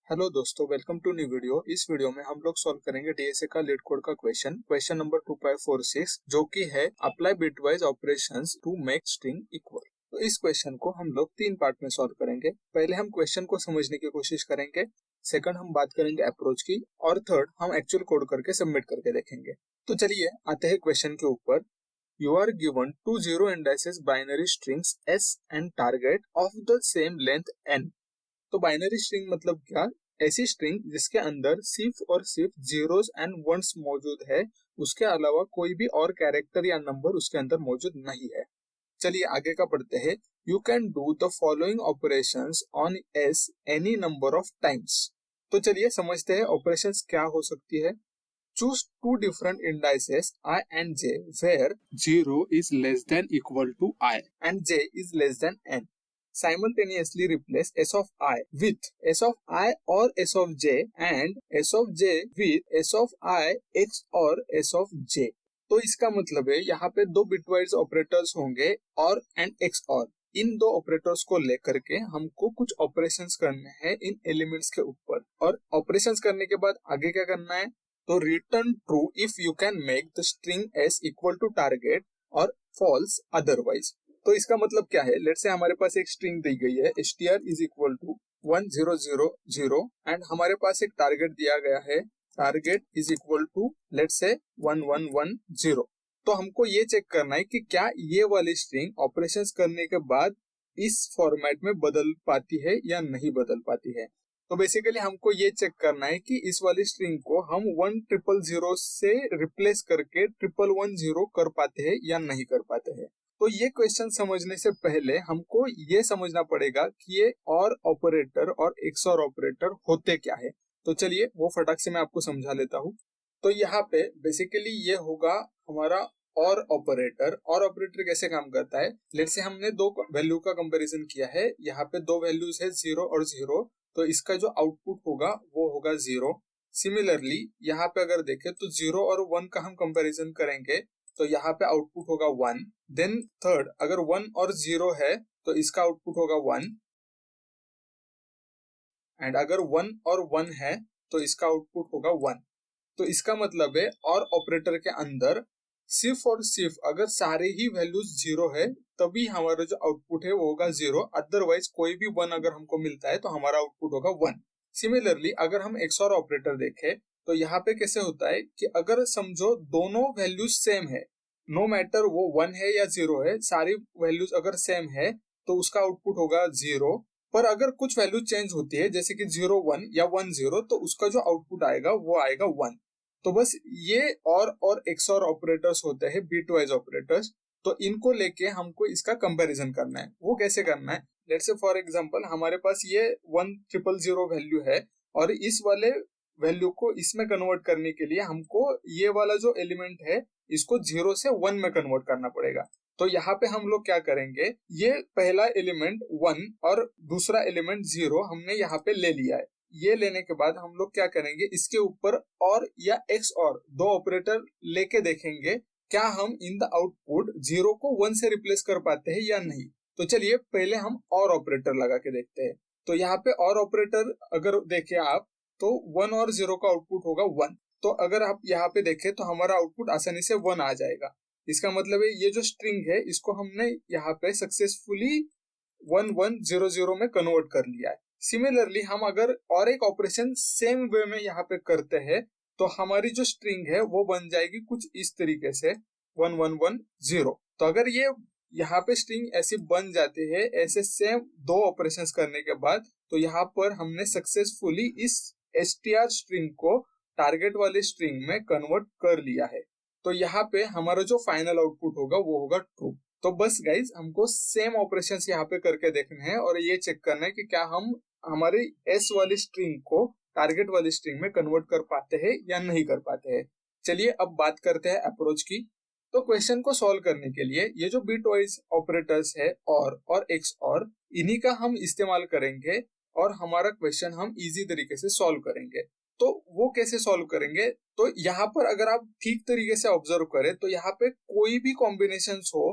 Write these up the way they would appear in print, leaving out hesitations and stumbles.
Hello दोस्तों, welcome to new video. इस video में हम लोग सॉल्व करेंगे डीएसए का लीड कोड का क्वेश्चन नंबर 2.46, जो कि है apply bitwise operations to make string equal. तो इस क्वेश्चन को हम लोग 3 पार्ट में सॉल्व करेंगे। पहले हम क्वेश्चन को समझने की कोशिश करेंगे, सेकंड हम बात करेंगे अप्रोच की, और थर्ड हम एक्चुअल कोड करके सबमिट करके देखेंगे। तो चलिए आते हैं क्वेश्चन के ऊपर। You are given two zero indices binary strings s and target of the same length n। तो बाइनरी स्ट्रिंग मतलब क्या? ऐसी स्ट्रिंग जिसके अंदर सिर्फ और सिर्फ जीरोस एंड वंस मौजूद है, उसके अलावा कोई भी और कैरेक्टर या नंबर उसके अंदर मौजूद नहीं है। चलिए आगे का पढ़ते हैं। You can do the following operations on S any number of times. तो चलिए समझते हैं ऑपरेशंस क्या हो सकती है। Choose two different indices I and j where 0 is less than equal to I and j is less than n. Simultaneously replace s of I with s of I or s of j and s of j with s of I x or s of j। तो इसका मतलब है यहाँ पे दो bitwise operators होंगे और and x और। इन दो ऑपरेटर्स को लेकर के हमको कुछ ऑपरेशंस करने हैं इन एलिमेंट्स के ऊपर, और ऑपरेशंस करने के बाद आगे क्या करना है? तो return true if you can make the string S equal to target और फॉल्स अदरवाइज। तो इसका मतलब क्या है? लेट्स से हमारे पास एक स्ट्रिंग दी गई है str is equal to 1000 and हमारे पास एक टारगेट दिया गया है, target is equal to let's say 1110। तो हमको ये चेक करना है कि क्या ये वाली स्ट्रिंग ऑपरेशंस करने के बाद इस फॉर्मेट में बदल पाती है या नहीं बदल पाती है। तो बेसिकली हमको ये चेक करना है कि इस वाली स्ट्रिंग को हम 1000 से रिप्लेस करके 1110 कर पाते हैं या नहीं कर पाते हैं। तो ये क्वेश्चन समझने से पहले हमको ये समझना पड़ेगा कि ये और ऑपरेटर और एक्सऑर ऑपरेटर होते क्या है। तो चलिए वो फटाक से मैं आपको समझा लेता हूँ। तो यहाँ पे बेसिकली ये होगा हमारा और ऑपरेटर कैसे काम करता है? लेट्स से हमने दो वैल्यू का कंपैरिजन किया है, यहाँ पे दो वैल्यूज है 0 और 0, तो इसका जो आउटपुट होगा वो होगा 0। सिमिलरली यहाँ पे अगर देखें तो 0 और 1 का हम कंपैरिजन करेंगे तो यहाँ पे आउटपुट होगा 1। देन थर्ड, अगर 1 और 0 है तो इसका आउटपुट होगा 1, एंड अगर 1 और 1 है तो इसका आउटपुट होगा 1। तो इसका मतलब है और ऑपरेटर के अंदर सिर्फ और सिर्फ अगर सारे ही वैल्यूज 0 है तभी हमारा जो आउटपुट है वो होगा 0, अदरवाइज कोई भी 1 अगर हमको मिलता है तो हमारा आउटपुट होगा 1। सिमिलरली अगर हम XOR ऑपरेटर देखें तो यहाँ पे कैसे होता है कि अगर समझो दोनों वैल्यूज सेम है, नो मैटर वो 1 है या 0 है, सारी वैल्यूज अगर सेम है तो उसका आउटपुट होगा 0। पर अगर कुछ वैल्यू चेंज होती है जैसे कि 0 1 या 1 0, तो उसका जो आउटपुट आएगा वो आएगा 1। तो बस ये और XOR ऑपरेटर्स होते हैं बिटवाइज ऑपरेटर्स। तो इनको लेके हमको इसका कंपैरिजन करना है। वो कैसे करना है? लेट्स से फॉर एग्जांपल हमारे पास ये 1000 वैल्यू है और इस वाले वैल्यू को इसमें कन्वर्ट करने के लिए हमको ये वाला जो एलिमेंट है इसको 0 से 1 में कन्वर्ट करना पड़ेगा। तो यहाँ पे हम लोग क्या करेंगे, ये पहला एलिमेंट 1 और दूसरा एलिमेंट 0 हमने यहाँ पे ले लिया है। ये लेने के बाद हम लोग क्या करेंगे, इसके ऊपर और या एक्स और दो ऑपरेटर लेके देखेंगे क्या हम इन द आउटपुट 0 को 1 से रिप्लेस कर पाते हैं या नहीं। तो चलिए पहले हम और ऑपरेटर लगा के देखते हैं। तो यहाँ पे और ऑपरेटर अगर देखें आप तो 1 और 0 का आउटपुट होगा 1। तो अगर आप यहाँ पे देखें तो हमारा आउटपुट आसानी से 1 आ जाएगा। इसका मतलब है ये जो स्ट्रिंग है इसको हमने यहाँ पे सक्सेसफुली 1100 में कन्वर्ट कर लिया है। सिमिलरली हम अगर और एक ऑपरेशन सेम वे में यहाँ पे करते हैं तो हमारी जो स्ट्रिंग है वो बन जाएगी कुछ इस तरीके से 1110। तो अगर ये यहाँ पे स्ट्रिंग ऐसी बन जाती है ऐसे सेम दो ऑपरेशंस करने के बाद, तो यहाँ पर हमने सक्सेसफुली इस str स्ट्रिंग को टारगेट वाली स्ट्रिंग में कन्वर्ट कर लिया है। तो यहाँ पे हमारा जो फाइनल आउटपुट होगा वो होगा ट्रू। तो बस गाइज हमको सेम ऑपरेशंस यहाँ पे करके देखने हैं और ये चेक करना है कि क्या हम हमारी एस वाली स्ट्रिंग को टारगेट वाली स्ट्रिंग में कन्वर्ट कर पाते हैं या नहीं कर पाते हैं। चलिए अब बात करते हैं अप्रोच की। तो क्वेश्चन को सॉल्व करने के लिए ये जो बिट वाइज ऑपरेटर्स है और एक्स और, इन्हीं का हम इस्तेमाल करेंगे और हमारा क्वेश्चन हम इजी तरीके से सॉल्व करेंगे। तो वो कैसे सॉल्व करेंगे? तो यहाँ पर अगर आप ठीक तरीके से ऑब्जर्व करें तो यहाँ पे कोई भी कॉम्बिनेशन हो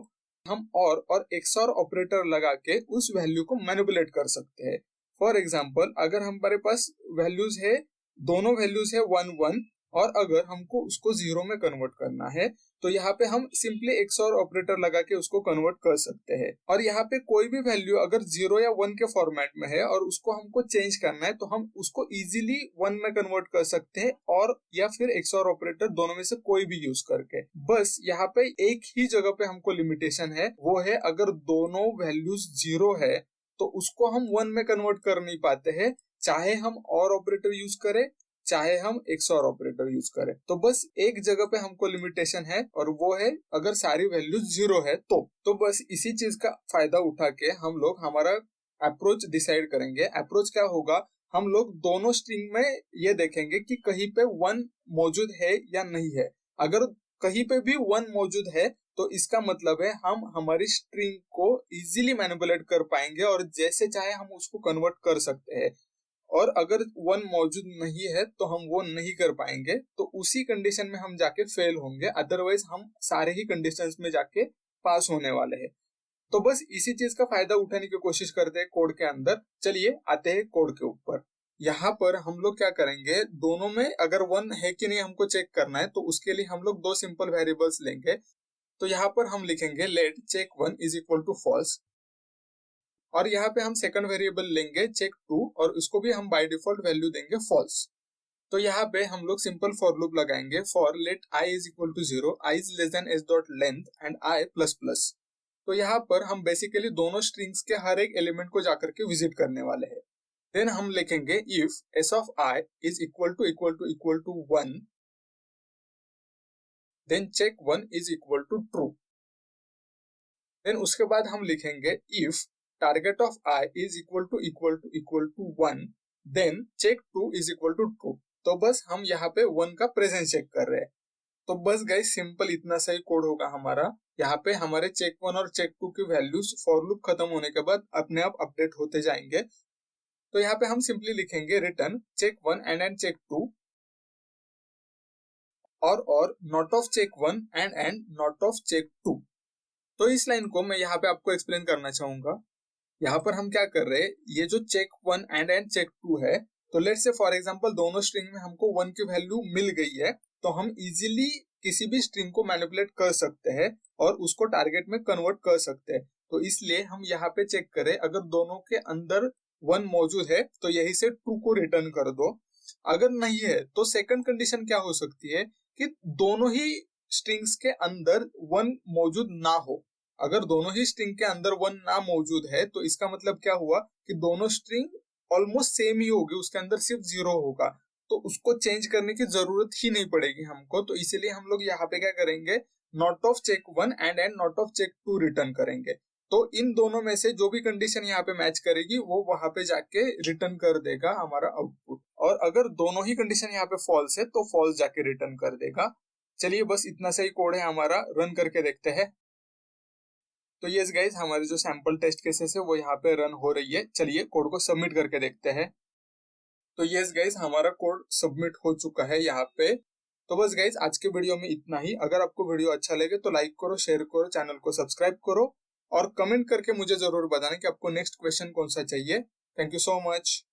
हम और XOR ऑपरेटर लगा के उस वैल्यू को मैनिपुलेट कर सकते हैं। फॉर एग्जाम्पल अगर हमारे पास वैल्यूज है, दोनों वैल्यूज है 1 1, और अगर हमको उसको 0 में कन्वर्ट करना है तो यहाँ पे हम सिंपली XOR ऑपरेटर लगा के उसको कन्वर्ट कर सकते हैं। और यहाँ पे कोई भी वैल्यू अगर 0 या 1 के फॉर्मेट में है और उसको हमको चेंज करना है तो हम उसको इजीली 1 में कन्वर्ट कर सकते हैं, और या फिर XOR ऑपरेटर, दोनों में से कोई भी यूज करके। बस यहाँ पे एक ही जगह पे हमको लिमिटेशन है, वो है अगर दोनों वैल्यूज 0 है तो उसको हम 1 में कन्वर्ट कर नहीं पाते हैं, चाहे हम और ऑपरेटर यूज करें चाहे हम XOR ऑपरेटर यूज करें। तो बस एक जगह पे हमको लिमिटेशन है, और वो है अगर सारी वैल्यू 0 है तो बस इसी चीज का फायदा उठा के हम लोग हमारा अप्रोच डिसाइड करेंगे। अप्रोच क्या होगा, हम लोग दोनों स्ट्रिंग में ये देखेंगे कि कहीं पे 1 मौजूद है या नहीं है। अगर कहीं पे भी 1 मौजूद है तो इसका मतलब है हम हमारी स्ट्रिंग को इजीली मैनिपुलेट कर पाएंगे और जैसे चाहे हम उसको कन्वर्ट कर सकते हैं। और अगर 1 मौजूद नहीं है तो हम वो नहीं कर पाएंगे, तो उसी कंडीशन में हम जाके फेल होंगे, अदरवाइज हम सारे ही कंडीशंस में जाके पास होने वाले हैं। तो बस इसी चीज का फायदा उठाने की कोशिश करते हैं कोड के अंदर। चलिए आते हैं कोड के ऊपर। यहाँ पर हम लोग क्या करेंगे, दोनों में अगर 1 है कि नहीं हमको चेक करना है, तो उसके लिए हम लोग 2 सिंपल वेरिएबल्स लेंगे। तो यहाँ पर हम लिखेंगे let check 1 is equal to false, और यहाँ पे हम सेकंड वेरिएबल लेंगे चेक 2 और उसको भी हम बाय डिफॉल्ट वैल्यू देंगे फॉल्स। तो यहाँ पे हम लोग सिंपल फॉर लूप लगाएंगे, for let i is equal to 0, i is less than s dot length and i plus plus. तो यहाँ पर हम बेसिकली दोनों स्ट्रिंग्स के हर एक एलिमेंट को जाकर के विजिट करने वाले हैं। देन हम लिखेंगे if s of i is equal to 1, then check 1 is equal to true. Then उसके बाद हम लिखेंगे if target of I is equal to 1, then check 2 is equal to true। तो बस हम यहाँ पे 1 का प्रेजेंस चेक कर रहे हैं। तो बस गाइस सिंपल इतना सही कोड होगा हमारा। यहाँ पे हमारे चेक 1 और चेक 2 की वैल्यूज फॉर लूप खत्म होने के बाद अपने आप अपडेट होते जाएंगे। तो यहाँ पे हम सिंपली लिखेंगे रिटर्न चेक 1 एंड चेक 2 और not of check 1 and not of check 2। तो इस लाइन को मैं यहाँ पे आपको एक्सप्लेन करना चाहूंगा। यहाँ पर हम क्या कर रहे हैं, ये जो चेक 1 एंड चेक 2 है, तो लेट्स से फॉर एग्जांपल दोनों स्ट्रिंग में हमको 1 की वैल्यू मिल गई है, तो हम इजीली किसी भी स्ट्रिंग को मैनिपुलेट कर सकते हैं और उसको टारगेट में कन्वर्ट कर सकते हैं। तो इसलिए हम यहाँ पे चेक करें, अगर दोनों के अंदर 1 मौजूद है तो यही से 2 को रिटर्न कर दो। अगर नहीं है तो सेकंड कंडीशन क्या हो सकती है कि दोनों ही स्ट्रिंग्स के अंदर 1 मौजूद ना हो। अगर दोनों ही स्ट्रिंग के अंदर 1 ना मौजूद है तो इसका मतलब क्या हुआ कि दोनों स्ट्रिंग ऑलमोस्ट सेम ही होगी, उसके अंदर सिर्फ 0 होगा, तो उसको चेंज करने की जरूरत ही नहीं पड़ेगी हमको। तो इसीलिए हम लोग यहाँ पे क्या करेंगे, not of check 1 and not of check 2 return करेंगे। तो इन दोनों में से जो भी कंडीशन यहाँ पे मैच करेगी वो वहां पे जाके रिटर्न कर देगा हमारा आउटपुट, और अगर दोनों ही कंडीशन यहाँ पे फॉल्स है तो फॉल्स जाके रिटर्न कर देगा। चलिए बस इतना सही कोड है हमारा, रन करके देखते हैं। तो यस गाइज, हमारी जो सैंपल टेस्ट केसेस है वो यहाँ पे रन हो रही है। चलिए कोड को सबमिट करके देखते हैं। तो यस गाइज, हमारा कोड सबमिट हो चुका है यहाँ पे। तो बस गाइज आज के वीडियो में इतना ही। अगर आपको वीडियो अच्छा लगे तो लाइक करो, शेयर करो, चैनल को सब्सक्राइब करो और कमेंट करके मुझे जरूर बताना कि आपको नेक्स्ट क्वेश्चन कौन सा चाहिए। Thank you so much.